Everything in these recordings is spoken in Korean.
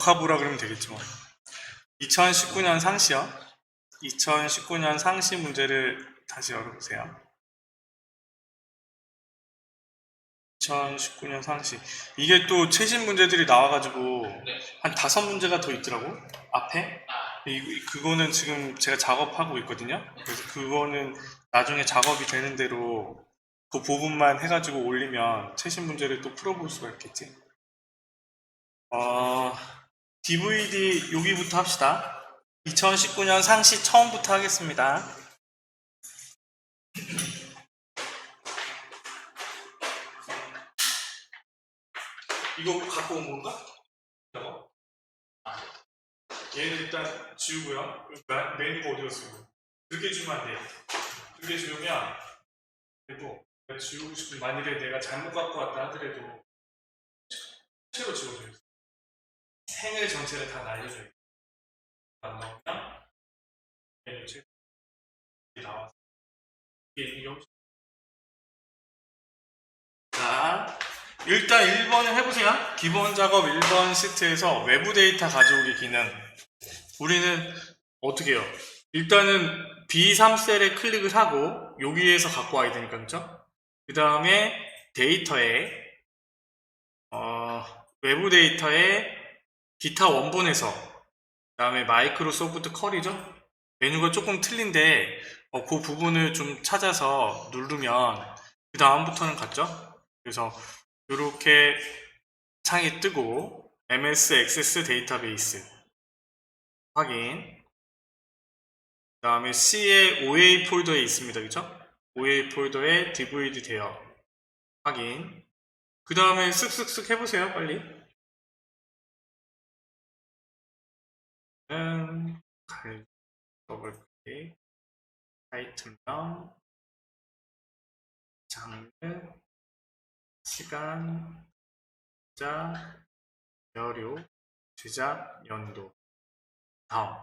복합으로 그러면 되겠죠. 2019년 상시요. 2019년 상시 문제를 다시 열어보세요. 2019년 상시. 이게 또 최신 문제들이 나와가지고 한 5문제가 더 있더라고. 앞에. 그거는 지금 제가 작업하고 있거든요. 그래서 그거는 나중에 작업이 되는 대로 그 부분만 해가지고 올리면 최신 문제를 또 풀어볼 수가 있겠지. DVD 여기부터 합시다. 2019년 상시 처음부터 하겠습니다. 이거 갖고 온 건가? 이거? 얘는 일단 지우고요. 메뉴가 어디 갔어요? 그렇게 주면 안 돼요. 그렇게 지우면 그리고 지우고 싶은 만일에 내가 잘못 갖고 왔다 하더라도 통째로 지워줘요. 생일 전체를 다 날려줘요. 안 나오면 메뉴 책 나와서 이게 여기. 자, 일단 1번을 해보세요. 기본 작업 1번 시트에서 외부 데이터 가져오기 기능. 우리는 어떻게 해요? 일단은 B3셀에 클릭을 하고 여기에서 갖고 와야 되니까, 그렇죠? 그 다음에 데이터에 외부 데이터에 기타 원본에서 그 다음에 마이크로소프트 컬이죠? 메뉴가 조금 틀린데 그 부분을 좀 찾아서 누르면 그 다음부터는 같죠? 그래서 이렇게 창이 뜨고 MS 액세스 데이터베이스 확인. 그 다음에 C의 OA 폴더에 있습니다. 그쵸? OA 폴더에 DVD 대여 확인. 그 다음에 쓱쓱쓱 해보세요. 빨리. 더블 클릭. 아이템명 장르 시간 제작 여료 제작 연도 다음.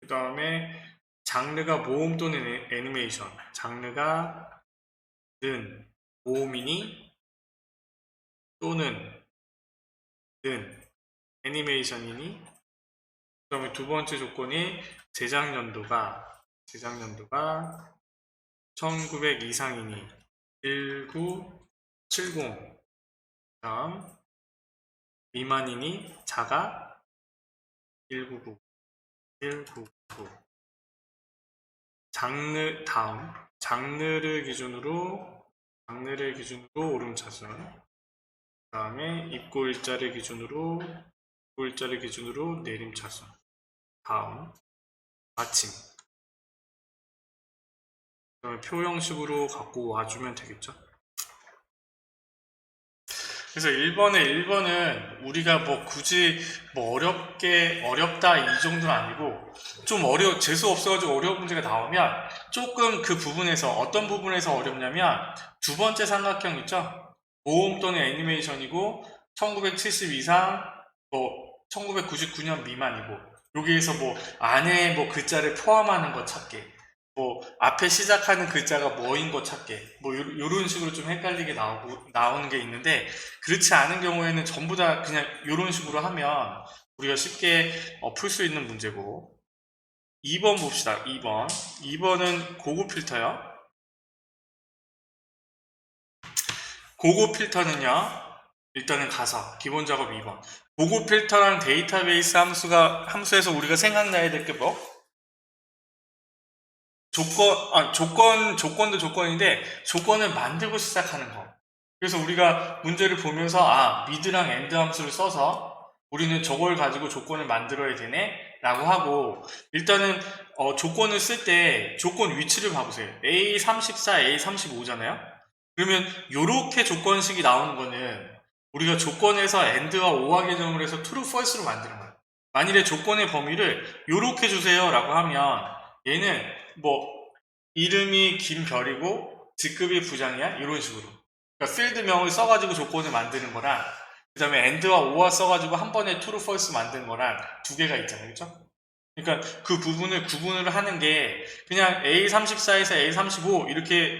그 다음에 장르가 모험 또는 애니메이션. 장르가 는 모험이니 또는 는 애니메이션이니. 그 다음에 두 번째 조건이 제작 연도가 1900 이상이니 1970. 다음 미만이니 자가 199. 장르 다음 장르를 기준으로 오름차순. 그 다음에 입고 일자를 기준으로 내림차순. 다음 마침. 그 다음에 표 형식으로 갖고 와주면 되겠죠. 그래서 1번은 우리가 뭐 굳이 뭐 어렵다 이 정도는 아니고 좀 재수 없어가지고 어려운 문제가 나오면 조금 그 부분에서 어떤 부분에서 어렵냐면 두 번째 삼각형 있죠? 모험 또는 애니메이션이고 1970 이상 뭐 1999년 미만이고 여기에서 뭐 안에 뭐 글자를 포함하는 거 찾게, 뭐 앞에 시작하는 글자가 뭐인 거 찾게, 뭐 요런 식으로 좀 헷갈리게 나오는 게 있는데 그렇지 않은 경우에는 전부 다 그냥 요런 식으로 하면 우리가 쉽게 풀 수 있는 문제고. 2번 봅시다. 2번은 고급 필터요. 고급 필터는요, 일단은 가서 기본 작업 2번. 고급 필터랑 데이터베이스 함수에서 우리가 생각나야 될 게 뭐? 조건도 조건인데 조건을 만들고 시작하는 거. 그래서 우리가 문제를 보면서 미드랑 엔드 함수를 써서 우리는 저걸 가지고 조건을 만들어야 되네 라고 하고, 일단은 조건을 쓸 때 조건 위치를 봐보세요. A34, A35잖아요. 그러면 요렇게 조건식이 나오는 거는 우리가 조건에서 end와 OR 개정을 해서 true, false로 만드는 거예요. 만일에 조건의 범위를 요렇게 주세요 라고 하면 얘는 뭐 이름이 김별이고 직급이 부장이야 이런 식으로, 그러니까 필드명을 써가지고 조건을 만드는 거랑 그 다음에 end와 or 써가지고 한 번에 true, false 만드는 거랑 두 개가 있잖아요. 그렇죠? 그러니까 그 부분을 구분을 하는 게 그냥 A34에서 A35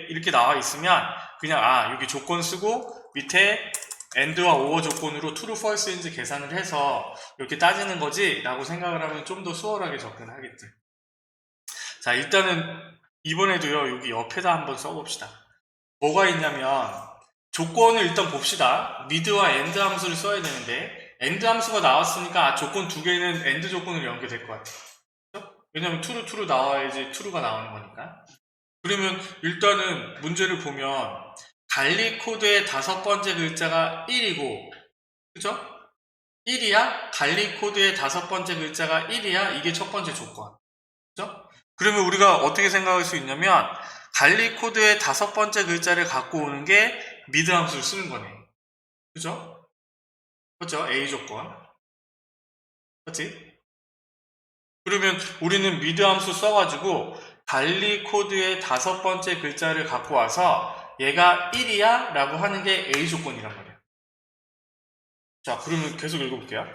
이렇게 나와 있으면 그냥 여기 조건 쓰고 밑에 AND와 OR 조건으로 true, false인지 계산을 해서 이렇게 따지는 거지 라고 생각을 하면 좀 더 수월하게 접근하겠지. 자, 일단은 이번에도요, 여기 옆에다 한번 써봅시다. 뭐가 있냐면 조건을 일단 봅시다. mid와 and 함수를 써야 되는데 and 함수가 나왔으니까 조건 두 개는 and 조건으로 연결될 것 같아요. 왜냐면 true 나와야지 true가 나오는 거니까. 그러면 일단은 문제를 보면 관리 코드의 5번째 글자가 1이고, 그죠? 1이야? 관리 코드의 5번째 글자가 1이야? 이게 첫 번째 조건. 그죠? 그러면 우리가 어떻게 생각할 수 있냐면 관리 코드의 5번째 글자를 갖고 오는 게 미드 함수를 쓰는 거네. 그죠? 그렇죠? A 조건. 그렇지? 그러면 우리는 미드 함수 써가지고 관리 코드의 5번째 글자를 갖고 와서 얘가 1이야? 라고 하는 게 A 조건이란 말이야. 자, 그러면 계속 읽어볼게요.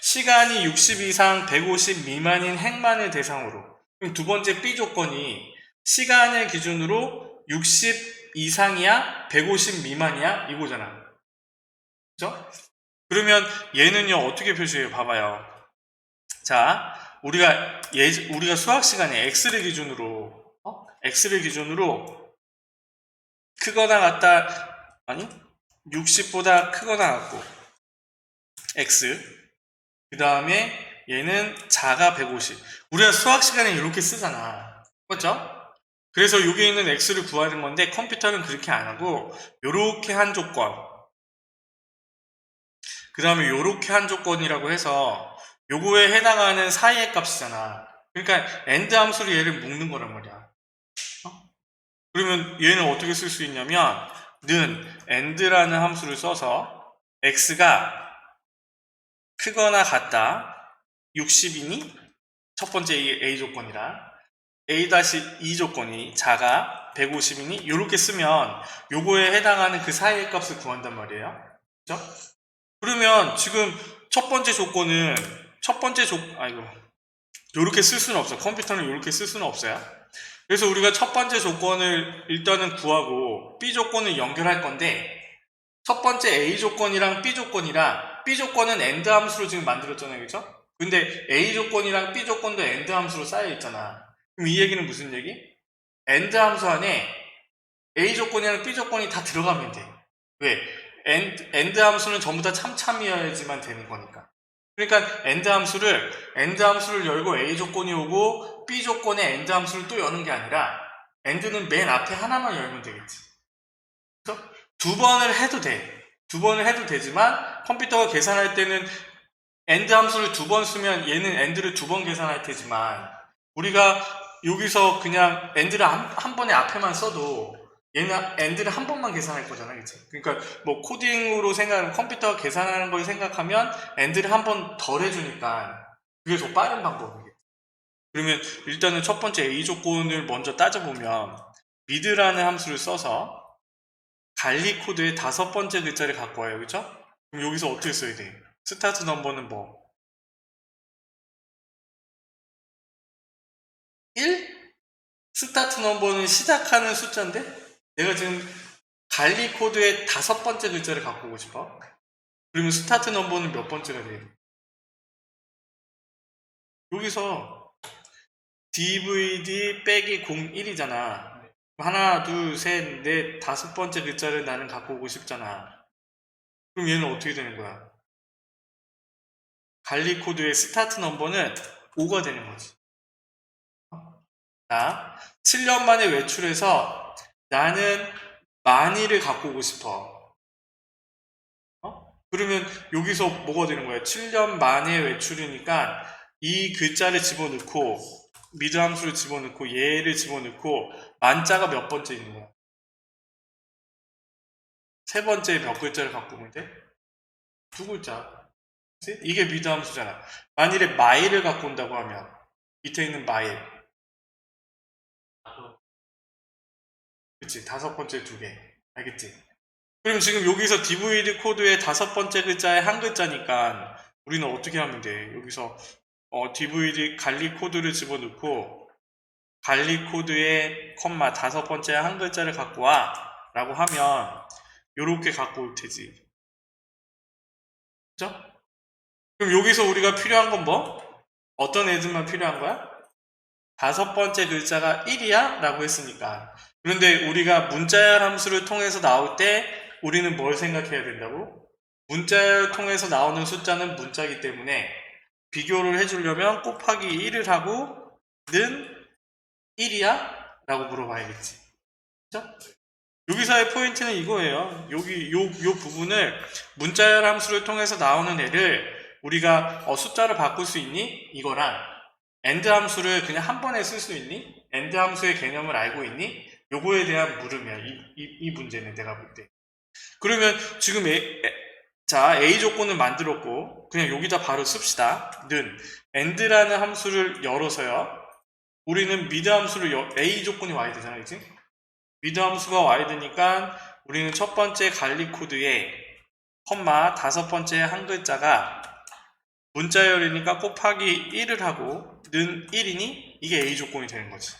시간이 60 이상 150 미만인 행만을 대상으로. 그럼 두 번째 B 조건이 시간을 기준으로 60 이상이야? 150 미만이야? 이거잖아. 그죠? 그러면 얘는요, 어떻게 표시해요? 봐봐요. 자, 우리가 수학 시간에 X를 기준으로, X를 기준으로 크거나 같다, 아니, 60보다 크거나 같고, X. 그 다음에 얘는 자가 150. 우리가 수학 시간에 이렇게 쓰잖아. 그렇죠? 그래서 여기 있는 X를 구하는 건데 컴퓨터는 그렇게 안 하고 요렇게 한 조건, 그 다음에 요렇게 한 조건이라고 해서 요거에 해당하는 사이의 값이잖아. 그러니까 AND 함수로 얘를 묶는 거란 말이야. 그러면 얘는 어떻게 쓸 수 있냐면 는 AND라는 함수를 써서 X가 크거나 같다 60이니 첫 번째 A 조건이라 A-2 조건이 자가 150이니 이렇게 쓰면 요거에 해당하는 그 사이의 값을 구한단 말이에요. 그죠? 그러면 지금 첫 번째 조건은 요렇게 쓸 수는 없어. 컴퓨터는 요렇게 쓸 수는 없어요. 그래서 우리가 첫 번째 조건을 일단은 구하고 B 조건을 연결할 건데 첫 번째 A 조건이랑 B 조건은 AND 함수로 지금 만들었잖아요. 그죠? 근데 A 조건이랑 B 조건도 AND 함수로 쌓여 있잖아. 그럼 이 얘기는 무슨 얘기? AND 함수 안에 A 조건이랑 B 조건이 다 들어가면 돼. 왜? AND 함수는 전부 다 참참이어야지만 되는 거니까. 그러니까 AND 함수를 열고 A 조건이 오고 B 조건에 AND 함수를 또 여는 게 아니라 AND는 맨 앞에 하나만 열면 되겠지. 그래서 두 번을 해도 돼. 두 번을 해도 되지만 컴퓨터가 계산할 때는 AND 함수를 두 번 쓰면 얘는 AND를 두 번 계산할 테지만 우리가 여기서 그냥 AND를 한 번에 앞에만 써도 얘는 AND를 한 번만 계산할 거잖아, 그치? 그러니까 뭐 코딩으로 생각하면 컴퓨터가 계산하는 걸 생각하면 AND를 한 번 덜 해주니까 그게 더 빠른 방법이겠지. 그러면 일단은 첫 번째 A 조건을 먼저 따져보면 mid라는 함수를 써서 관리 코드의 5번째 글자를 갖고 와요, 그쵸? 그럼 여기서 어떻게 써야 돼? 스타트 넘버는 뭐? 1? 스타트 넘버는 시작하는 숫자인데 내가 지금 관리 코드의 5번째 글자를 갖고 오고 싶어. 그러면 스타트 넘버는 몇 번째가 돼요? 여기서 DVD 빼기 01이잖아. 하나, 둘, 셋, 넷, 5번째 글자를 나는 갖고 오고 싶잖아. 그럼 얘는 어떻게 되는 거야? 관리 코드의 스타트 넘버는 5가 되는 거지. 자, 7년 만에 외출해서 나는 만이를 갖고 오고 싶어. 그러면 여기서 뭐가 되는 거야? 7년 만에 외출이니까 이 글자를 집어넣고 미드 함수를 집어넣고 얘를 집어넣고 만자가 몇 번째 있는 거야? 세 번째 몇 글자를 갖고 오면 돼? 두 글자. 그치? 이게 미드 함수잖아. 만일에 마일을 갖고 온다고 하면 밑에 있는 마일. 그치? 5번째 두 개. 알겠지? 그럼 지금 여기서 DVD 코드의 5번째 글자에 한 글자니까 우리는 어떻게 하면 돼? 여기서 DVD 관리 코드를 집어넣고 관리 코드에 컴마 5번째 한 글자를 갖고 와 라고 하면 요렇게 갖고 올 테지. 그죠? 그럼 여기서 우리가 필요한 건 뭐? 어떤 애들만 필요한 거야? 다섯 번째 글자가 1이야? 라고 했으니까. 그런데 우리가 문자열 함수를 통해서 나올 때 우리는 뭘 생각해야 된다고? 문자열 통해서 나오는 숫자는 문자이기 때문에 비교를 해주려면 곱하기 1을 하고 는 1이야? 라고 물어봐야겠지. 그죠? 여기서의 포인트는 이거예요. 요 부분을 문자열 함수를 통해서 나오는 애를 우리가 숫자를 바꿀 수 있니? 이거랑 AND 함수를 그냥 한 번에 쓸 수 있니? AND 함수의 개념을 알고 있니? 요거에 대한 물음이야. 이 문제는 내가 볼 때. 그러면 지금 자, A 조건을 만들었고 그냥 여기다 바로 씁시다. 는 AND라는 함수를 열어서요. 우리는 미드 함수를 A 조건이 와야 되잖아, 그치? 미드 함수가 와야 되니까 우리는 첫 번째 관리 코드에 컴마 다섯 번째 한 글자가 문자열이니까 곱하기 1을 하고 는 1이니 이게 A 조건이 되는 거지.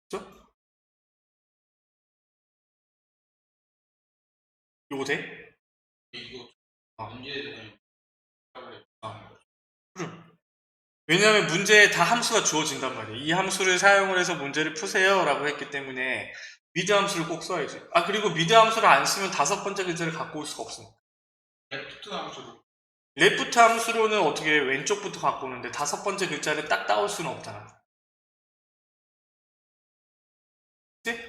그죠? 요거 돼? 이거 어. 문제에 대한 그럼. 왜냐하면 문제에 다 함수가 주어진단 말이에요. 이 함수를 사용을 해서 문제를 푸세요 라고 했기 때문에 미드 함수를 꼭 써야지. 아, 그리고 미드 함수를 안 쓰면 다섯 번째 글자를 갖고 올 수가 없어. 레프트 함수도 레프트 함수로는 어떻게 왼쪽부터 갖고 오는데 다섯 번째 글자를 딱 따올 수는 없잖아. 그치?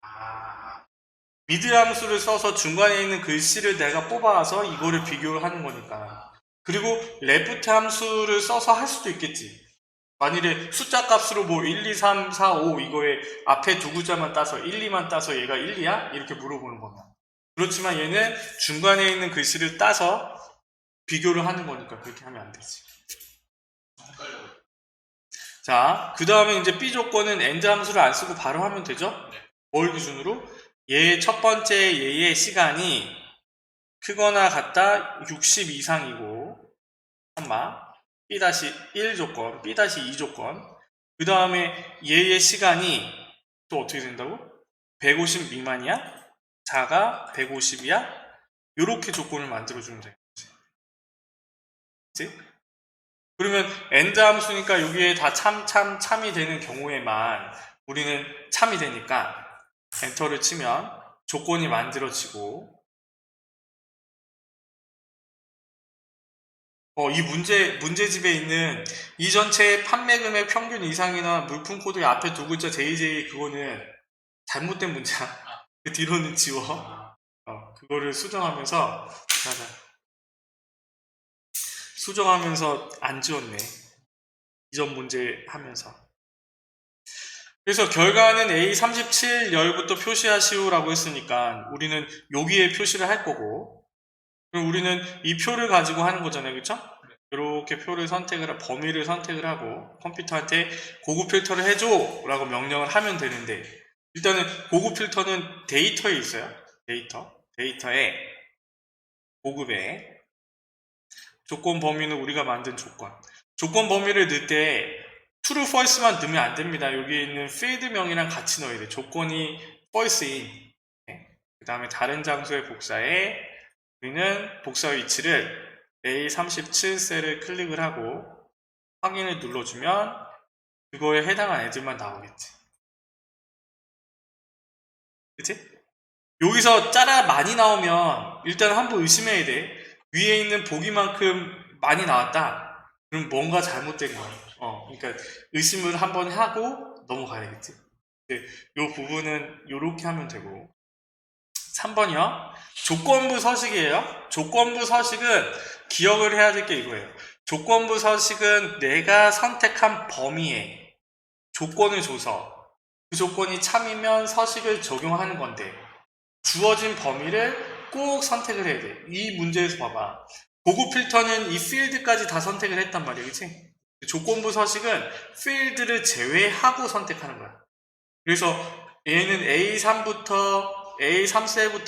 아, 미드 함수를 써서 중간에 있는 글씨를 내가 뽑아서 이거를 비교를 하는 거니까. 그리고 레프트 함수를 써서 할 수도 있겠지. 만일에 숫자 값으로 뭐 1, 2, 3, 4, 5 이거에 앞에 두 글자만 따서 1, 2만 따서 얘가 1, 2야? 이렇게 물어보는 거면. 그렇지만 얘는 중간에 있는 글씨를 따서 비교를 하는 거니까 그렇게 하면 안 되지. 헷갈려요. 자, 그 다음에 이제 B 조건은 AND 함수를 안 쓰고 바로 하면 되죠? 뭘 기준으로? 얘 첫 번째 얘의 시간이 크거나 같다 60 이상이고, B-1 조건, B-2 조건, 그 다음에 얘의 시간이 또 어떻게 된다고? 150 미만이야? 자가 150이야? 요렇게 조건을 만들어주면 되는 거지. 그치? 그러면 AND 함수니까 여기에 다 참이 되는 경우에만 우리는 참이 되니까 엔터를 치면 조건이 만들어지고, 이 문제집에 있는 이 전체 판매 금액 평균 이상이나 물품 코드의 앞에 두 글자 JJ 그거는 잘못된 문제야. 그 뒤로는 지워. 그거를 수정하면서, 맞아. 수정하면서 안 지웠네. 이전 문제 하면서. 그래서 결과는 A37 열부터 표시하시오라고 했으니까 우리는 여기에 표시를 할 거고, 그럼 우리는 이 표를 가지고 하는 거잖아요, 그쵸? 이렇게 표를 범위를 선택을 하고 컴퓨터한테 고급 필터를 해줘 라고 명령을 하면 되는데, 일단은 고급 필터는 데이터에 있어요. 데이터에 고급에 조건 범위는 우리가 만든 조건 범위를 넣을 때 true, false만 넣으면 안 됩니다. 여기 있는 필드명이랑 같이 넣어야 돼. 조건이 false인, 그 다음에 다른 장소의 복사에 우리는 복사 위치를 A37셀을 클릭을 하고 확인을 눌러주면 그거에 해당한 애들만 나오겠지. 그치? 여기서 짜라 많이 나오면 일단 한번 의심해야 돼. 위에 있는 보기만큼 많이 나왔다. 그럼 뭔가 잘못된 거야. 그러니까 의심을 한번 하고 넘어가야겠지. 이 부분은 이렇게 하면 되고. 3번이요. 조건부 서식이에요. 조건부 서식은 기억을 해야 될 게 이거예요. 조건부 서식은 내가 선택한 범위에 조건을 줘서 그 조건이 참이면 서식을 적용하는 건데, 주어진 범위를 꼭 선택을 해야 돼. 이 문제에서 봐봐. 고급 필터는 이 필드까지 다 선택을 했단 말이야, 그치? 조건부 서식은 필드를 제외하고 선택하는 거야. 그래서 얘는 A3셀부터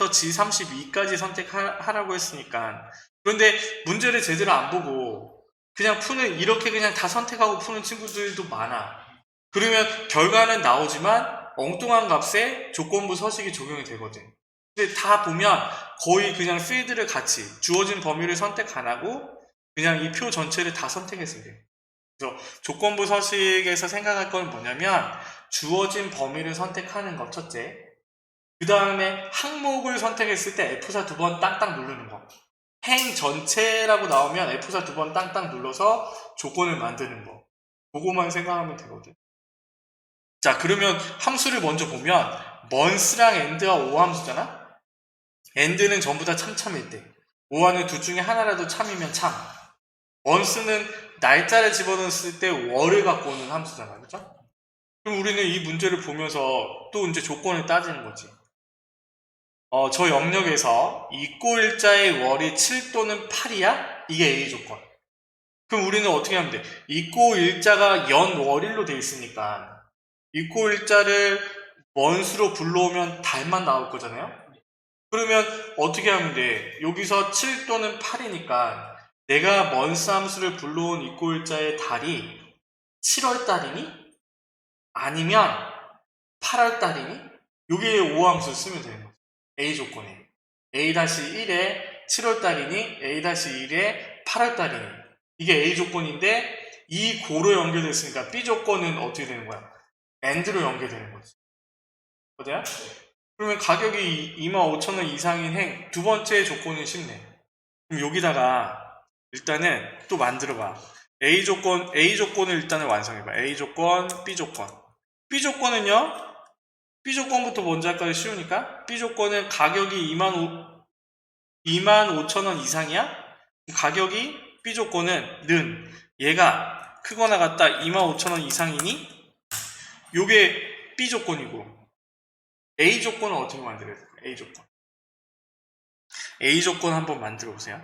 G32까지 선택하라고 했으니까. 그런데 문제를 제대로 안 보고 그냥 이렇게 그냥 다 선택하고 푸는 친구들도 많아. 그러면 결과는 나오지만 엉뚱한 값에 조건부 서식이 적용이 되거든. 근데 다 보면 거의 그냥 필드를 같이 주어진 범위를 선택 안 하고 그냥 이 표 전체를 다 선택했으면 돼. 그래서 조건부 서식에서 생각할 건 뭐냐면 주어진 범위를 선택하는 것 첫째, 그 다음에 항목을 선택했을 때 F4 두 번 땅땅 누르는 거. 행 전체라고 나오면 F4 두 번 땅땅 눌러서 조건을 만드는 거. 그거만 생각하면 되거든. 자, 그러면 함수를 먼저 보면 month랑 and와 o 함수잖아? and는 전부 다 참참일 때, o와는 둘 중에 하나라도 참이면 참. month는 날짜를 집어넣었을 때 월을 갖고 오는 함수잖아, 그죠? 그럼 우리는 이 문제를 보면서 또 이제 조건을 따지는 거지. 저 영역에서 입고 일자의 월이 7 또는 8이야? 이게 A 조건. 그럼 우리는 어떻게 하면 돼? 입고 일자가 연월일로 돼 있으니까 입고 일자를 원수로 불러오면 달만 나올 거잖아요? 그러면 어떻게 하면 돼? 여기서 7 또는 8이니까 내가 먼스 함수를 불러온 입고 일자의 달이 7월 달이니? 아니면 8월 달이니? 여기에 O 함수를 쓰면 되는 거죠. A 조건에 A-1에 7월 달이니? A-1에 8월 달이니? 이게 A 조건인데 이 고로 연결됐으니까 B 조건은 어떻게 되는 거야? AND로 연결되는 거지. 어때요? 그러면 가격이 25,000원 이상인 행 두 번째 조건은 쉽네. 그럼 여기다가 일단은 또 만들어봐. A 조건을 일단은 완성해봐. A 조건, B 조건. B 조건은요? B 조건부터 먼저 할까요? 쉬우니까. B 조건은 가격이 25,000원 이상이야? 가격이 B 조건은 는 얘가 크거나 같다 25,000원 이상이니? 요게 B 조건이고 A 조건은 어떻게 만들어야 될까요? A 조건. A 조건 한번 만들어 보세요.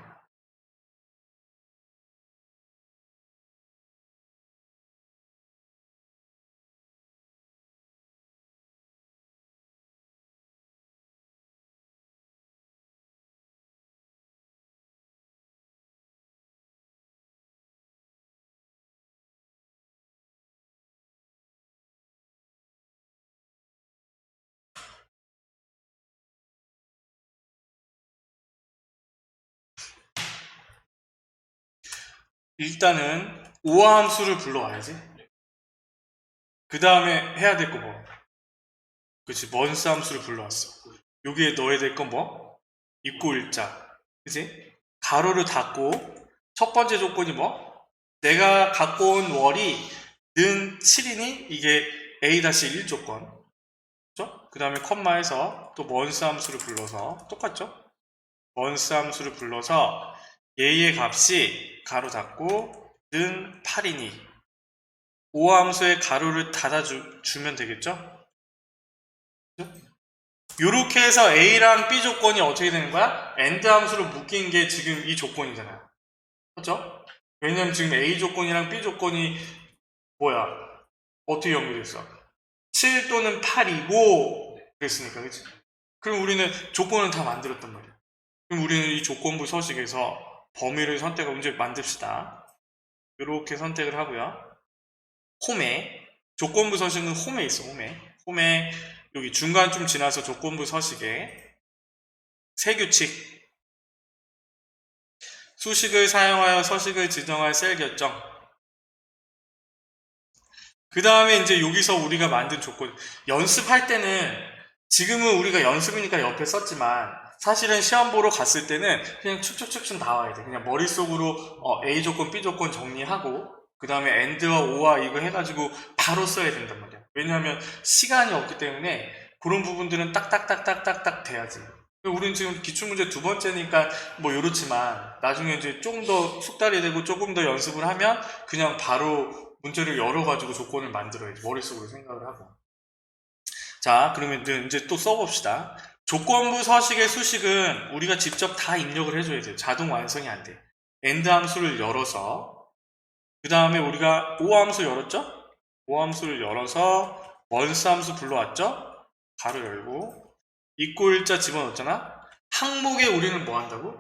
일단은 오화 함수를 불러와야지. 그 다음에 해야 될 거 뭐? 그치, 먼스 함수를 불러왔어. 여기에 넣어야 될 건 뭐? 입고 일자. 그치? 가로를 닫고 첫 번째 조건이 뭐? 내가 갖고 온 월이 는 7이니? 이게 A-1 조건. 그죠? 그 다음에 컴마에서 또 먼스 함수를 불러서 똑같죠? 먼스 함수를 불러서 얘의 값이 가로 닫고 는 8이니 O 함수의 가로를 닫아주면 되겠죠? 이렇게 해서 A랑 B 조건이 어떻게 되는 거야? AND 함수로 묶인 게 지금 이 조건이잖아요. 그렇죠? 왜냐면 지금 A 조건이랑 B 조건이 뭐야? 어떻게 연결됐어? 7 또는 8이고 그랬으니까, 그치? 그럼 우리는 조건을 다 만들었단 말이야. 그럼 우리는 이 조건부 서식에서 범위를 선택하고 이제 만듭시다. 이렇게 선택을 하고요. 홈에 조건부 서식은 홈에 있어. 홈에 여기 중간 좀 지나서 조건부 서식에 세규칙 수식을 사용하여 서식을 지정할 셀 결정. 그 다음에 이제 여기서 우리가 만든 조건 연습할 때는 지금은 우리가 연습이니까 옆에 썼지만 사실은 시험 보러 갔을 때는 그냥 축축축축 나와야 돼. 그냥 머릿속으로 A 조건, B 조건 정리하고 그 다음에 AND와 O와 이거 해가지고 바로 써야 된단 말이야. 왜냐하면 시간이 없기 때문에 그런 부분들은 딱딱딱딱딱딱 돼야지. 우리는 지금 기출문제 두 번째니까 뭐 이렇지만 나중에 이제 좀 더 숙달이 되고 조금 더 연습을 하면 그냥 바로 문제를 열어가지고 조건을 만들어야지. 머릿속으로 생각을 하고. 자, 그러면 이제 또 써봅시다. 조건부 서식의 수식은 우리가 직접 다 입력을 해줘야 돼요. 자동 완성이 안 돼. AND 함수를 열어서 그 다음에 우리가 O 함수 열었죠? O 함수를 열어서 먼스 함수 불러왔죠? 가로 열고 입고 일자 집어넣었잖아? 항목에 우리는 뭐 한다고?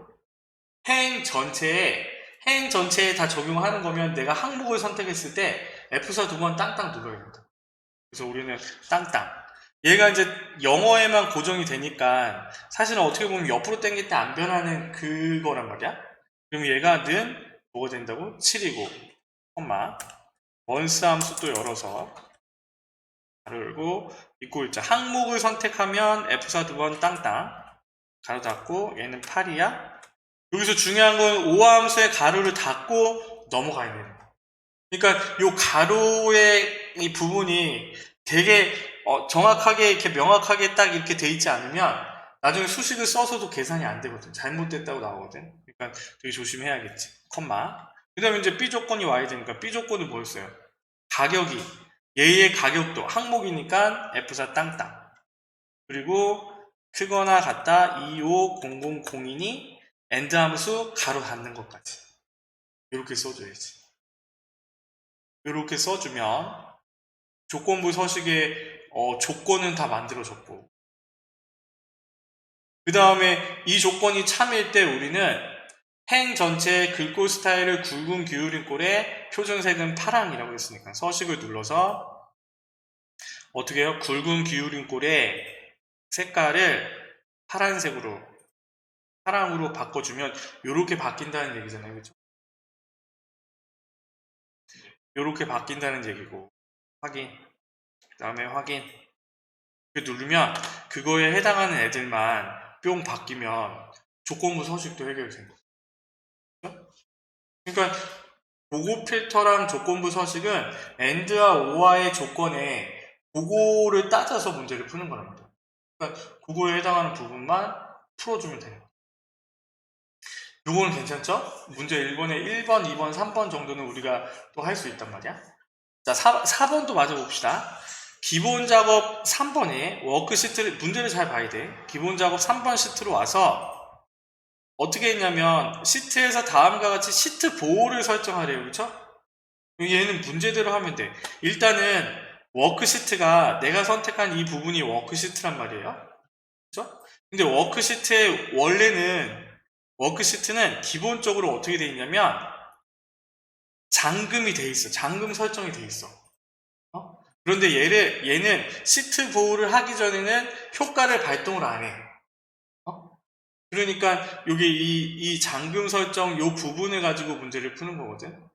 행 전체에 다 적용하는 거면 내가 항목을 선택했을 때 F4 두 번 땅땅 눌러야 된다. 그래서 우리는 땅땅 얘가 이제 영어에만 고정이 되니까 사실은 어떻게 보면 옆으로 당길 때 안 변하는 그거란 말이야. 그럼 얘가 는 뭐가 된다고? 7이고 콤마 원스 함수 또 열어서 가로 열고 있고 있자. 항목을 선택하면 F4 두 번 땅땅 가로 닫고 얘는 8이야. 여기서 중요한 건 오함수의 가로를 닫고 넘어가야 되는 거야. 그러니까 요 가로의 이 부분이 되게 정확하게 이렇게 명확하게 딱 이렇게 돼 있지 않으면 나중에 수식을 써서도 계산이 안 되거든. 잘못됐다고 나오거든. 그러니까 되게 조심해야겠지. 콤마. 그 다음에 이제 B 조건이 와야 되니까 B 조건은 뭐였어요? 가격이 얘의 가격도 항목이니까 F4 땅땅. 그리고 크거나 같다 25000이니 엔드 함수 가로 닫는 것까지 이렇게 써줘야지. 이렇게 써주면 조건부 서식의 조건은 다 만들어졌고 그 다음에 이 조건이 참일 때 우리는 행 전체의 글꼴 스타일을 굵은 기울인 꼴에 표준색은 파랑이라고 했으니까 서식을 눌러서 어떻게 해요? 굵은 기울인 꼴에 색깔을 파란색으로 파랑으로 바꿔주면 이렇게 바뀐다는 얘기잖아요. 그렇죠? 이렇게 바뀐다는 얘기고 확인 그 다음에 확인 누르면 그거에 해당하는 애들만 뿅 바뀌면 조건부 서식도 해결이 됩니다. 그러니까 보고 필터랑 조건부 서식은 AND와 OR의 조건에 그거를 따져서 문제를 푸는 거랍니다. 그러니까 그거에 해당하는 부분만 풀어주면 돼요. 요거는 괜찮죠? 문제 1번에 1번, 2번, 3번 정도는 우리가 또 할 수 있단 말이야. 자, 4번도 맞아봅시다. 기본 작업 3번에 워크시트를, 문제를 잘 봐야 돼. 기본 작업 3번 시트로 와서 어떻게 했냐면 시트에서 다음과 같이 시트 보호를 설정하래요. 그렇죠? 얘는 문제대로 하면 돼. 일단은 워크시트가 내가 선택한 이 부분이 워크시트란 말이에요. 그렇죠? 근데 워크시트는 기본적으로 어떻게 돼 있냐면 잠금이 돼 있어. 잠금 설정이 돼 있어. 그런데 얘는 시트 보호를 하기 전에는 효과를 발동을 안 해. 그러니까 여기 이 잠금 설정 요 부분을 가지고 문제를 푸는 거거든.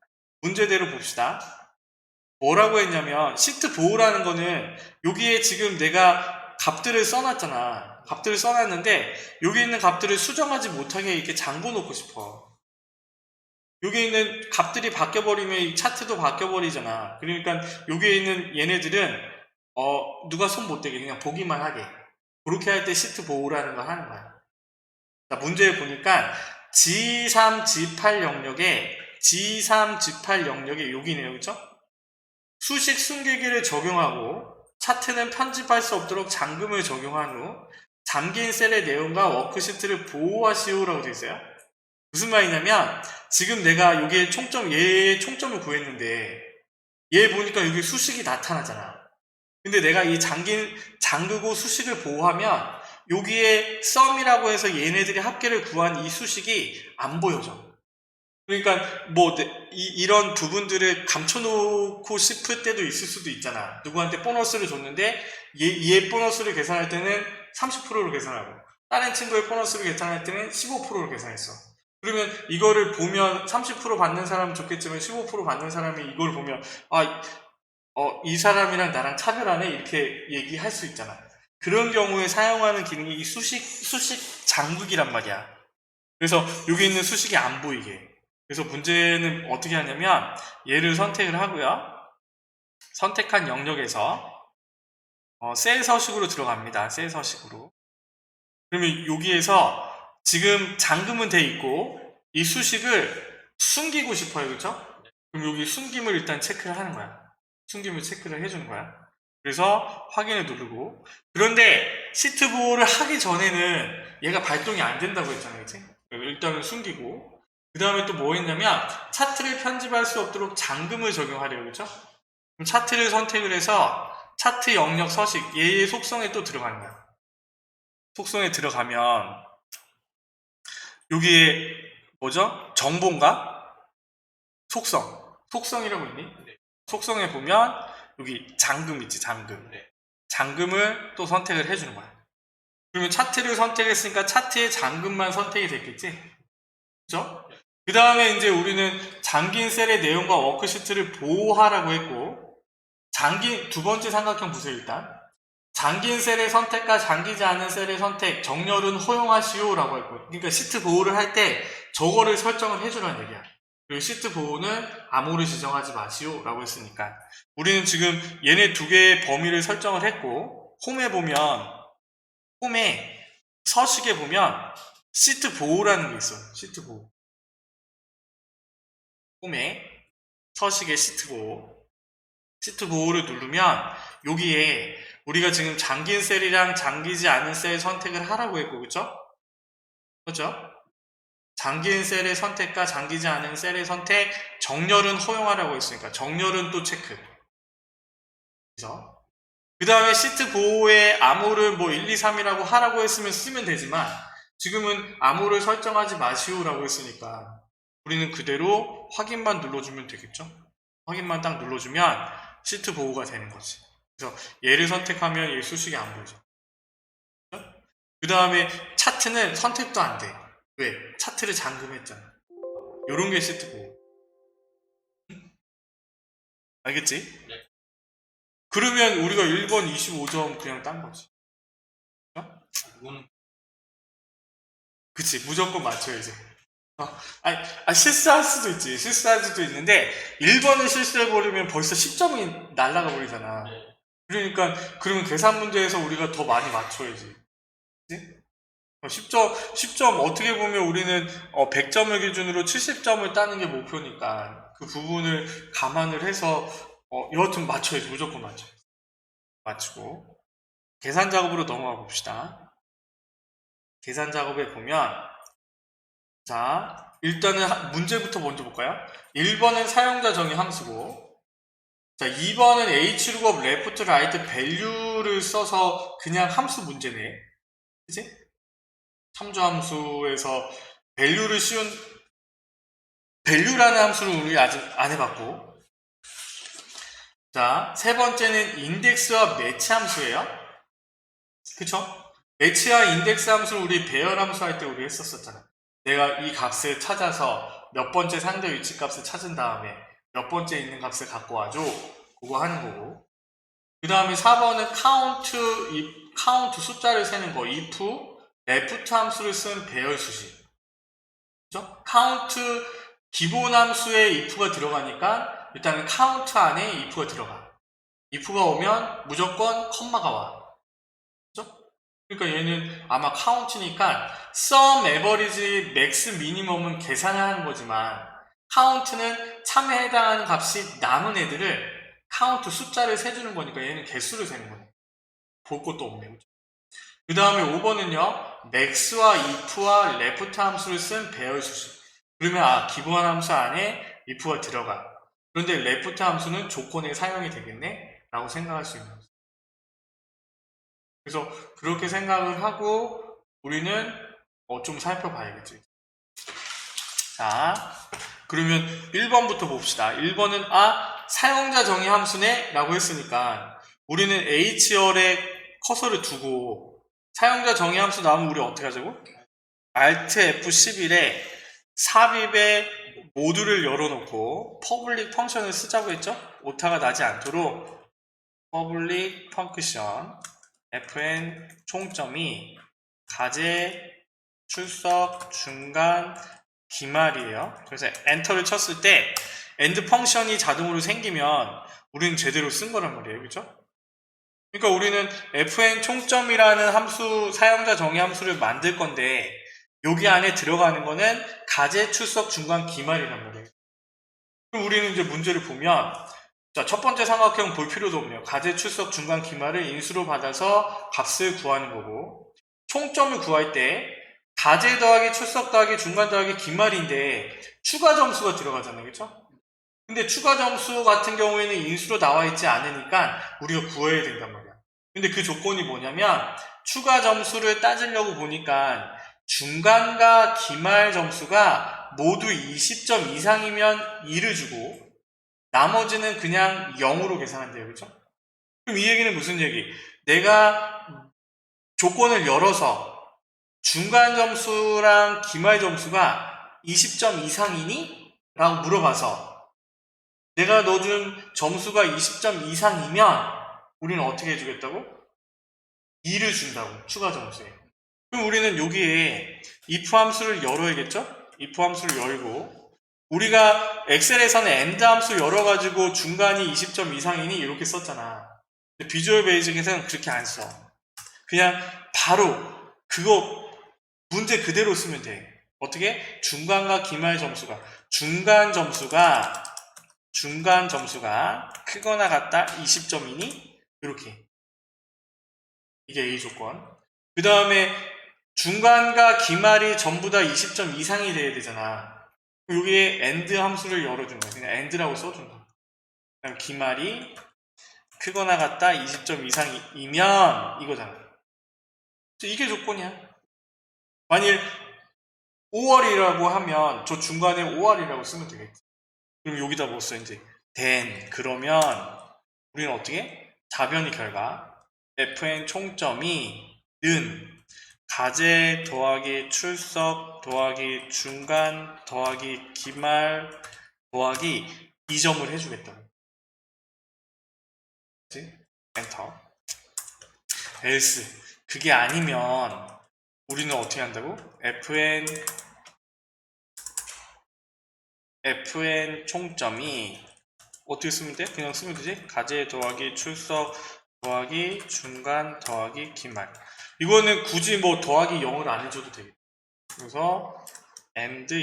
문제대로 봅시다. 뭐라고 했냐면 시트 보호라는 거는 여기에 지금 내가 값들을 써놨잖아. 값들을 써놨는데 여기 있는 값들을 수정하지 못하게 이렇게 잠궈 놓고 싶어. 여기 있는 값들이 바뀌어버리면 이 차트도 바뀌어버리잖아. 그러니까 여기에 있는 얘네들은 누가 손 못 대게 그냥 보기만 하게. 그렇게 할 때 시트 보호라는 걸 하는 거야. 자, 문제를 보니까 G3, G8 영역에 G3, G8 영역에 여기네요. 그렇죠? 수식 숨기기를 적용하고 차트는 편집할 수 없도록 잠금을 적용한 후 잠긴 셀의 내용과 워크시트를 보호하시오라고 되어 있어요. 무슨 말이냐면 지금 내가 여기에 얘의 총점을 구했는데 얘 보니까 여기 수식이 나타나잖아. 근데 내가 이 잠그고 수식을 보호하면 여기에 썸이라고 해서 얘네들이 합계를 구한 이 수식이 안 보여져. 그러니까 뭐 이런 부분들을 감춰놓고 싶을 때도 있을 수도 있잖아. 누구한테 보너스를 줬는데 얘 보너스를 계산할 때는 30%로 계산하고 다른 친구의 보너스를 계산할 때는 15%로 계산했어. 그러면 이거를 보면 30% 받는 사람은 좋겠지만 15% 받는 사람이 이걸 보면 이 사람이랑 나랑 차별하네 이렇게 얘기할 수 있잖아. 그런 경우에 사용하는 기능이 이 수식 잠그기란 말이야. 그래서 여기 있는 수식이 안 보이게. 그래서 문제는 어떻게 하냐면 얘를 선택을 하고요. 선택한 영역에서 셀 서식으로 들어갑니다. 셀 서식으로. 그러면 여기에서 지금 잠금은 돼 있고 이 수식을 숨기고 싶어요. 그렇죠? 그럼 여기 숨김을 일단 체크를 하는 거야. 숨김을 체크를 해주는 거야. 그래서 확인을 누르고 그런데 시트 보호를 하기 전에는 얘가 발동이 안 된다고 했잖아요. 그치? 일단은 숨기고 그 다음에 또 뭐 했냐면 차트를 편집할 수 없도록 잠금을 적용하래요. 그렇죠? 그럼 차트를 선택을 해서 차트 영역 서식 얘의 속성에 또 들어가는 거야. 속성에 들어가면 여기에 뭐죠? 정보인가? 속성이라고 있니? 속성에 보면 여기 잠금 있지. 잠금. 잠금을 또 선택을 해주는 거야. 그러면 차트를 선택했으니까 차트의 잠금만 선택이 됐겠지? 그죠? 그 다음에 이제 우리는 잠긴 셀의 내용과 워크시트를 보호하라고 했고, 두 번째 삼각형 보세요, 일단. 잠긴 셀의 선택과 잠기지 않은 셀의 선택, 정렬은 허용하시오 라고 했고, 그러니까 시트 보호를 할 때 저거를 설정을 해주라는 얘기야. 그리고 시트 보호는 암호를 지정하지 마시오 라고 했으니까. 우리는 지금 얘네 두 개의 범위를 설정을 했고, 홈에 서식에 보면 시트 보호라는 게 있어. 시트 보호. 홈에 서식에 시트 보호. 시트 보호를 누르면 여기에 우리가 지금 잠긴 셀이랑 잠기지 않은 셀 선택을 하라고 했고, 그쵸? 그죠? 잠긴 셀의 선택과 잠기지 않은 셀의 선택, 정렬은 허용하라고 했으니까 정렬은 또 체크. 그죠? 그 다음에 시트 보호에 암호를 뭐 1, 2, 3이라고 하라고 했으면 쓰면 되지만 지금은 암호를 설정하지 마시오라고 했으니까 우리는 그대로 확인만 눌러주면 되겠죠? 확인만 딱 눌러주면 시트 보호가 되는 거지. 그래서 얘를 선택하면 얘 수식이 안 보이죠. 그 다음에 차트는 선택도 안 돼. 왜? 차트를 잠금했잖아. 요런 게 시트 보호. 알겠지? 네. 그러면 우리가 1번 25점 그냥 딴 거지. 이거는 그치, 무조건 맞춰야지. 실수할 수도 있지. 실수할 수도 있는데 1번을 실수해버리면 벌써 10점이 날아가 버리잖아. 네. 그러니까 그러면 계산 문제에서 우리가 더 많이 맞춰야지. 그치? 10점 어떻게 보면 우리는 100점을 기준으로 70점을 따는 게 목표니까 그 부분을 감안을 해서 여하튼 맞춰야지. 무조건 맞춰야지. 맞추고 계산 작업으로 넘어가 봅시다. 계산 작업에 보면 자, 일단은 문제부터 먼저 볼까요? 1번은 사용자 정의 함수고, 자, 2번은 hlook left, right, value를 써서 그냥 함수 문제네. 그치? 참조 함수에서 value라는 함수를 우리 아직 안 해봤고, 자, 세 번째는 인덱스와 매치 함수예요. 그쵸? 매치와 인덱스 함수를 우리 배열 함수 할 때 우리 했었잖아. 내가 이 값을 찾아서 몇 번째 상대 위치 값을 찾은 다음에 몇 번째 있는 값을 갖고 와줘. 그거 하는 거고. 그 다음에 4번은 카운트 숫자를 세는 거. if, left 함수를 쓴 배열 수식. 그죠? 카운트 기본 함수에 if가 들어가니까 일단은 카운트 안에 if가 들어가. if가 오면 무조건 컴마가 와. 그러니까 얘는 아마 카운트니까 sum, average, max, minimum은 계산을 하는 거지만 카운트는 참에 해당하는 값이 남은 애들을 카운트 숫자를 세주는 거니까 얘는 개수를 세는 거네. 볼 것도 없네. 그 다음에 5번은요. max와 if와 left 함수를 쓴 배열 수식. 그러면 기본 함수 안에 if가 들어가. 그런데 left 함수는 조건에 사용이 되겠네? 라고 생각할 수 있는 거죠. 그래서 그렇게 생각을 하고 우리는 좀 살펴봐야겠지. 자, 그러면 1번부터 봅시다. 1번은 사용자 정의 함수네? 라고 했으니까 우리는 H열에 커서를 두고 사용자 정의 함수 나오면 우리 어떻게 하자고? Alt F11에 삽입에 모듈을 열어놓고 퍼블릭 펑션을 쓰자고 했죠? 오타가 나지 않도록 퍼블릭 펑션 fn 총점이 가제, 출석, 중간, 기말이에요. 그래서 엔터를 쳤을 때 end 펑션이 자동으로 생기면 우리는 제대로 쓴 거란 말이에요. 그죠? 그러니까 우리는 fn 총점이라는 함수, 사용자 정의 함수를 만들 건데 여기 안에 들어가는 거는 가제, 출석, 중간, 기말이란 말이에요. 그럼 우리는 이제 문제를 보면 자, 첫 번째 삼각형 볼 필요도 없네요. 가제, 출석, 중간, 기말을 인수로 받아서 값을 구하는 거고 총점을 구할 때 가제 더하기 출석 더하기 중간 더하기 기말인데 추가 점수가 들어가잖아요. 그렇죠? 근데 추가 점수 같은 경우에는 인수로 나와 있지 않으니까 우리가 구해야 된단 말이야. 근데 그 조건이 뭐냐면 추가 점수를 따지려고 보니까 중간과 기말 점수가 모두 20점 이상이면 2를 주고 나머지는 그냥 0으로 계산한대요. 그렇죠? 그럼 이 얘기는 무슨 얘기? 내가 조건을 열어서 중간 점수랑 기말 점수가 20점 이상이니? 라고 물어봐서 내가 넣어준 점수가 20점 이상이면 우리는 어떻게 해주겠다고? 2를 준다고, 추가 점수에. 그럼 우리는 여기에 if 함수를 열어야겠죠? if 함수를 열고 우리가 엑셀에서는 end 함수 열어가지고 중간이 20점 이상이니? 이렇게 썼잖아. 근데 비주얼 베이직에서는 그렇게 안 써. 그냥 바로 그거 문제 그대로 쓰면 돼. 어떻게? 중간과 기말 점수가 중간 점수가 크거나 같다 20점이니? 이렇게. 이게 A 조건. 그 다음에 중간과 기말이 전부 다 20점 이상이 돼야 되잖아. 여기에 end 함수를 열어준 거야. 그냥 end라고 써준 거야. 그다음 기말이 크거나 같다 20점 이상이면 이거잖아. 이게 조건이야. 만일 5월이라고 하면 저 중간에 5월이라고 쓰면 되겠지. 그럼 여기다 뭐 써? 이제 then 그러면 우리는 어떻게? 자변이 결과 fn 총점이 는 가제 더하기 출석 더하기 중간 더하기 기말 더하기 2점을 해주겠다고. 그치? 엔터. else 그게 아니면 우리는 어떻게 한다고? fn 총점이 어떻게 쓰면 돼? 그냥 쓰면 되지? 가제 더하기 출석 더하기 중간 더하기 기말. 이거는 굳이 뭐 더하기 0을 안 해줘도 되겠다. 그래서 and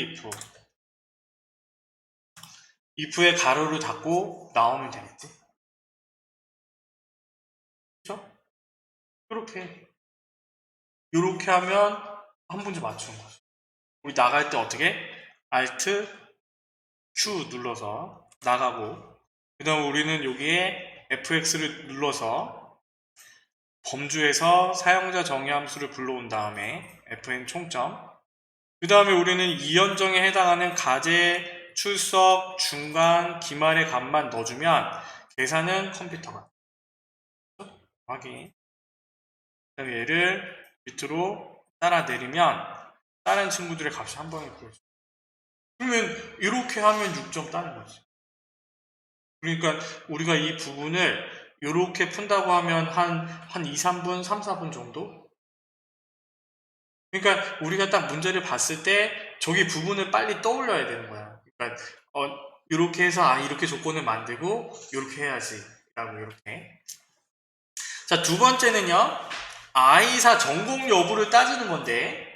if에 가로를 닫고 나오면 되겠지. 그렇죠? 이렇게 하면 한 문제 맞추는 거죠. 우리 나갈 때 어떻게? Alt Q 눌러서 나가고 그 다음 우리는 여기에 fx를 눌러서 범주에서 사용자 정의 함수를 불러온 다음에 fn 총점 그 다음에 우리는 이연정에 해당하는 가제, 출석, 중간, 기말의 값만 넣어주면 계산은 컴퓨터가 확인. 그 다음에 얘를 밑으로 따라 내리면 다른 친구들의 값이 한 번에 보여줘. 그러면 이렇게 하면 6점 따는 거지. 그러니까 우리가 이 부분을 이렇게 푼다고 하면 한 2, 3분, 3, 4분 정도? 그러니까 우리가 딱 문제를 봤을 때 저기 부분을 빨리 떠올려야 되는 거야. 그러니까 이렇게 해서 이렇게 조건을 만들고 이렇게 해야지 라고 이렇게. 자, 두 번째는요. I사 전공 여부를 따지는 건데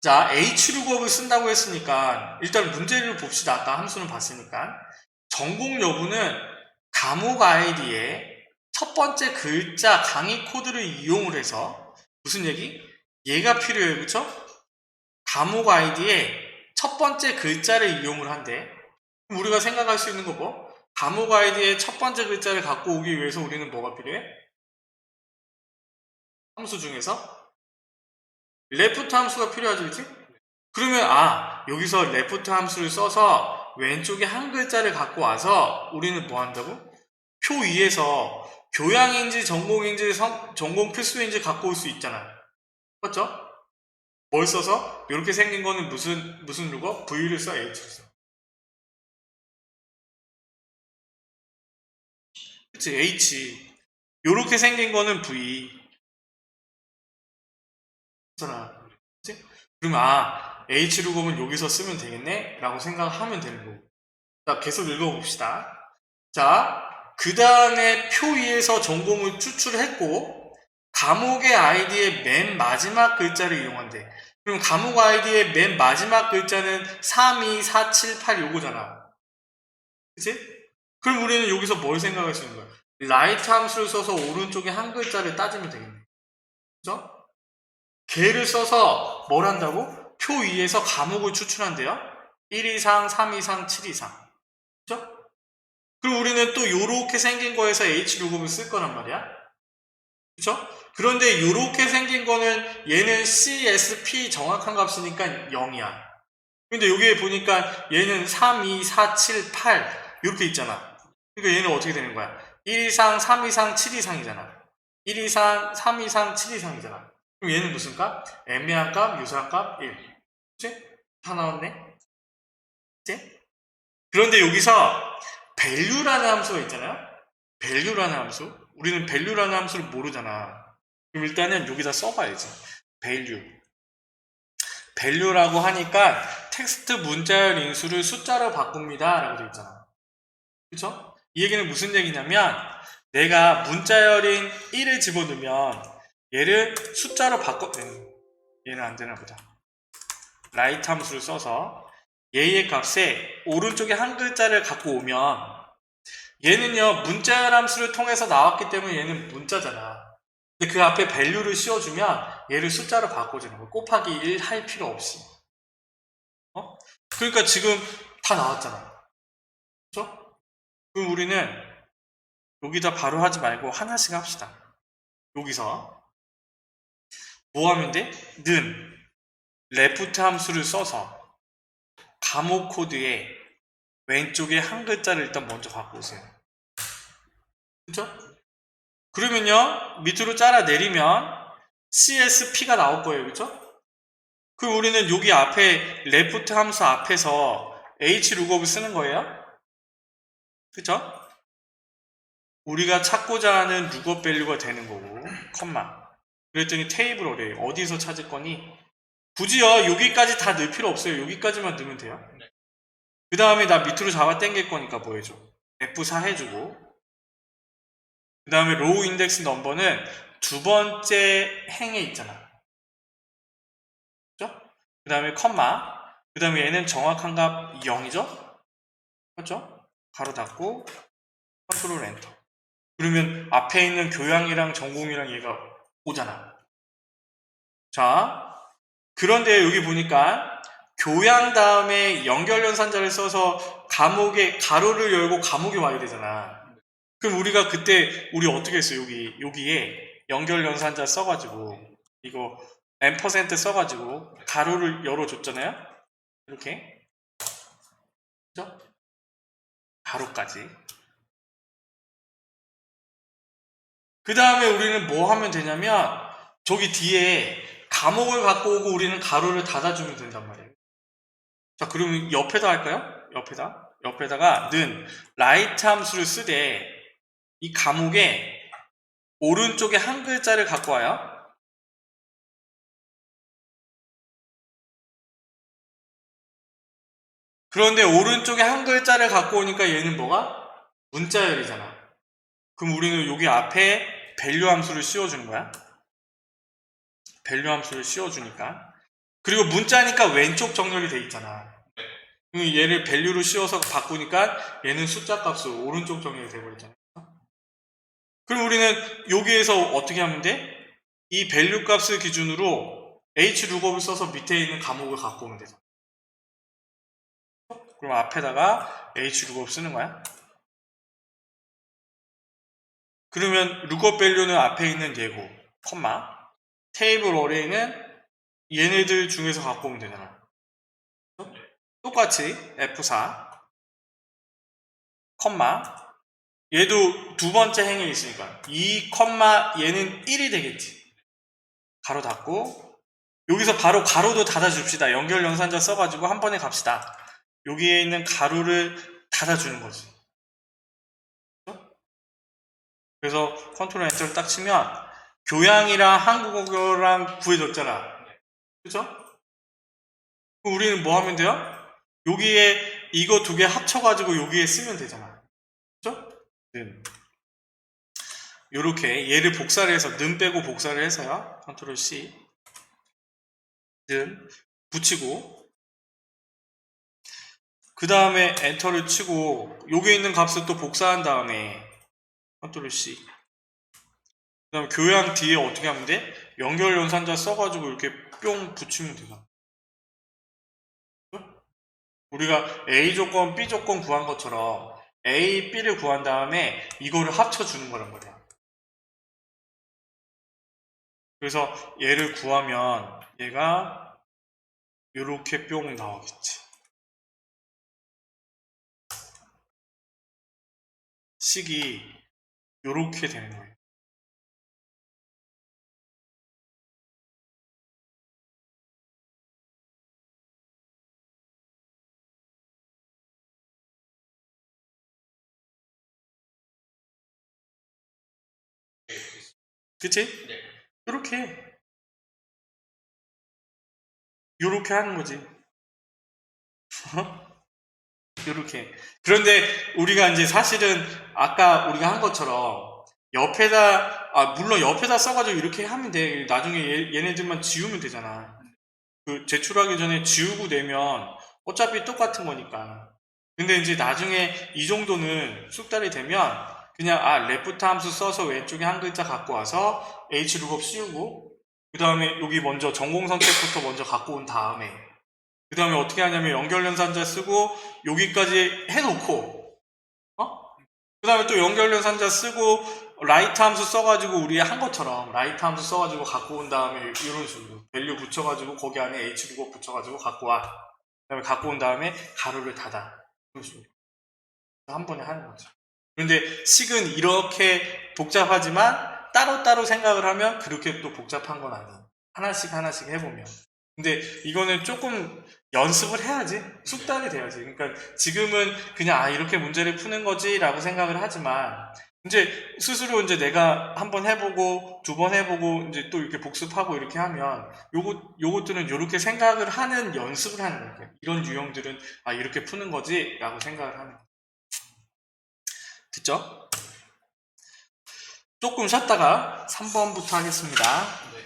자, H루업을 쓴다고 했으니까 일단 문제를 봅시다. 아까 함수는 봤으니까 전공 여부는 과목 아이디에 첫 번째 글자 강의 코드를 이용을 해서 무슨 얘기? 얘가 필요해요. 그쵸? 과목 아이디에 첫 번째 글자를 이용을 한대. 그럼 우리가 생각할 수 있는 거 뭐? 과목 아이디에 첫 번째 글자를 갖고 오기 위해서 우리는 뭐가 필요해? 함수 중에서 레프트 함수가 필요하지, 그치? 그러면 여기서 레프트 함수를 써서 왼쪽에 한 글자를 갖고 와서 우리는 뭐 한다고? 표 위에서 교양인지 전공인지 전공 필수인지 갖고 올 수 있잖아. 맞죠? 뭘 써서? 이렇게 생긴 거는 무슨 루거? V를 써, H를 써. 그치? H. 이렇게 생긴 거는 V. 그렇잖아. 그치? 그러면 H 루거는 여기서 쓰면 되겠네? 라고 생각하면 되는 거고. 자, 계속 읽어봅시다. 자, 그 다음에 표 위에서 전공을 추출했고 과목의 아이디의 맨 마지막 글자를 이용한대. 그럼 과목 아이디의 맨 마지막 글자는 3, 2, 4, 7, 8 요거잖아. 그치? 그럼 우리는 여기서 뭘 생각할 수 있는 거야? 라이트 함수를 써서 오른쪽에 한 글자를 따지면 되겠네. 그죠? 걔를 써서 뭘 한다고? 표 위에서 과목을 추출한대요. 1 이상, 3 이상, 7 이상. 그죠? 그럼 우리는 또 요렇게 생긴 거에서 H루급을 쓸 거란 말이야. 그쵸? 그런데 요렇게 생긴 거는 얘는 CSP 정확한 값이니까 0이야. 근데 여기에 보니까 얘는 3, 2, 4, 7, 8 이렇게 있잖아. 그러니까 얘는 어떻게 되는 거야? 1 이상, 3 이상, 7 이상이잖아. 1 이상, 3 이상, 7 이상이잖아. 그럼 얘는 무슨 값? 애매한 값, 유사한 값, 1. 그치? 다 나왔네? 그치? 그런데 여기서 value라는 함수가 있잖아요? value라는 함수? 우리는 value라는 함수를 모르잖아. 그럼 일단은 여기다 써봐야지. value. value라고 하니까 텍스트 문자열 인수를 숫자로 바꿉니다. 라고 되어 있잖아. 그쵸? 이 얘기는 무슨 얘기냐면 내가 문자열인 1을 집어넣으면 얘를 숫자로 얘는 안 되나 보다. 라이트 함수를 써서 얘의 값에 오른쪽에 한 글자를 갖고 오면 얘는요 문자열 함수를 통해서 나왔기 때문에 얘는 문자잖아. 근데 그 앞에 value를 씌워주면 얘를 숫자로 바꿔주는 거야. 곱하기 1 할 필요 없이. 그러니까 지금 다 나왔잖아. 그렇죠? 그럼 우리는 여기다 바로 하지 말고 하나씩 합시다. 여기서 뭐 하면 돼? 는 left 함수를 써서 감호 코드에 왼쪽에 한 글자를 일단 먼저 갖고 오세요. 그렇죠? 그러면요 밑으로 잘라 내리면 CSP가 나올 거예요. 그렇죠? 그럼 우리는 여기 앞에 left 함수 앞에서 hlookup 쓰는 거예요. 그렇죠? 우리가 찾고자 하는 lookup value가 되는 거고 컴마. 그랬더니 테이블 어레이 어디서 찾을 거니? 굳이요 여기까지 다 넣을 필요 없어요. 여기까지만 넣으면 돼요. 그 다음에 나 밑으로 잡아 당길 거니까 뭐 해줘? F4 해주고 그 다음에 로우 인덱스 넘버는 두 번째 행에 있잖아. 그죠? 그 다음에 컴마 그 다음에 얘는 정확한 값 0이죠? 그렇죠? 가로 닫고 컨트롤 엔터. 그러면 앞에 있는 교양이랑 전공이랑 얘가 오잖아. 자, 그런데 여기 보니까 교양 다음에 연결연산자를 써서 감옥에 가로를 열고 감옥에 와야 되잖아. 그럼 우리가 그때 우리 어떻게 했어요? 여기에 연결연산자 써가지고 이거 M% 써가지고 가로를 열어줬잖아요. 이렇게 그죠? 가로까지. 그 다음에 우리는 뭐 하면 되냐면 저기 뒤에 감옥을 갖고 오고 우리는 가로를 닫아주면 된단 말이에요. 자, 그러면 옆에다 할까요? 옆에다가 는 라이트 함수를 쓰되 이 감옥에 오른쪽에 한 글자를 갖고 와요. 그런데 오른쪽에 한 글자를 갖고 오니까 얘는 뭐가? 문자열이잖아. 그럼 우리는 여기 앞에 value 함수를 씌워주는 거야. value 함수를 씌워주니까. 그리고 문자니까 왼쪽 정렬이 돼 있잖아. 그럼 얘를 value로 씌워서 바꾸니까 얘는 숫자 값으로 오른쪽 정렬이 돼버리잖아. 그럼 우리는 여기에서 어떻게 하면 돼? 이 value 값을 기준으로 hlookup을 써서 밑에 있는 감옥을 갖고 오면 되잖아. 그럼 앞에다가 hLookup 쓰는 거야. 그러면 lookup value는 앞에 있는 얘고, 컴마. 테이블 어레이는 얘네들 중에서 갖고 오면 되잖아. 똑같이 F4, 컴마. 얘도 두 번째 행에 있으니까 이 컴마 얘는 1이 되겠지. 가로 닫고 여기서 바로 가로도 닫아줍시다. 연결 연산자 써가지고 한 번에 갑시다. 여기에 있는 가로를 닫아주는 거지. 그래서 컨트롤 엔터를 딱 치면 교양이랑 한국어랑 구해졌잖아. 그죠? 그럼 우리는 뭐 하면 돼요? 여기에 이거 두 개 합쳐가지고 여기에 쓰면 되잖아. 그죠? 요렇게 얘를 복사를 해서 는 빼고 복사를 해서요. 컨트롤 C 는 붙이고 그 다음에 엔터를 치고 여기에 있는 값을 또 복사한 다음에 컨트롤 C 그 다음에 교양 뒤에 어떻게 하면 돼? 연결 연산자 써가지고 이렇게 뿅 붙이면 되잖아. 우리가 A 조건, B 조건 구한 것처럼 A, B를 구한 다음에 이거를 합쳐주는 거란 말이야. 그래서 얘를 구하면 얘가 이렇게 뿅 나오겠지. 식이 이렇게 되는 거예요. 그치? 네. 요렇게 하는 거지. 요렇게. 그런데 우리가 이제 사실은 아까 우리가 한 것처럼 물론 옆에다 써가지고 이렇게 하면 돼. 나중에 얘네들만 지우면 되잖아. 그 제출하기 전에 지우고 내면 어차피 똑같은 거니까. 근데 이제 나중에 이 정도는 숙달이 되면 그냥 레프트 함수 써서 왼쪽에 한 글자 갖고 와서 hlookup 씌우고 그 다음에 여기 먼저 전공 선택부터 먼저 갖고 온 다음에 그 다음에 어떻게 하냐면 연결연산자 쓰고 여기까지 해놓고 그 다음에 또 연결연산자 쓰고 라이트 함수 써가지고 우리 한 것처럼 라이트 함수 써가지고 갖고 온 다음에 이런 식으로 밸류 붙여가지고 거기 안에 hlookup 붙여가지고 갖고 와. 그 다음에 갖고 온 다음에 가로를 닫아. 이런 식으로 한 번에 하는 거죠. 그런데 식은 이렇게 복잡하지만 따로따로 생각을 하면 그렇게 또 복잡한 건 아니에요. 하나씩 하나씩 해보면. 근데 이거는 조금 연습을 해야지 숙달이 돼야지. 그러니까 지금은 그냥 이렇게 문제를 푸는 거지 라고 생각을 하지만 이제 스스로 이제 내가 한 번 해보고 두 번 해보고 이제 또 이렇게 복습하고 이렇게 하면 요것들은 이렇게 생각을 하는 연습을 하는 거예요. 이런 유형들은 이렇게 푸는 거지 라고 생각을 하는 거예요. 듣죠? 조금 쉬었다가 3번부터 하겠습니다. 네.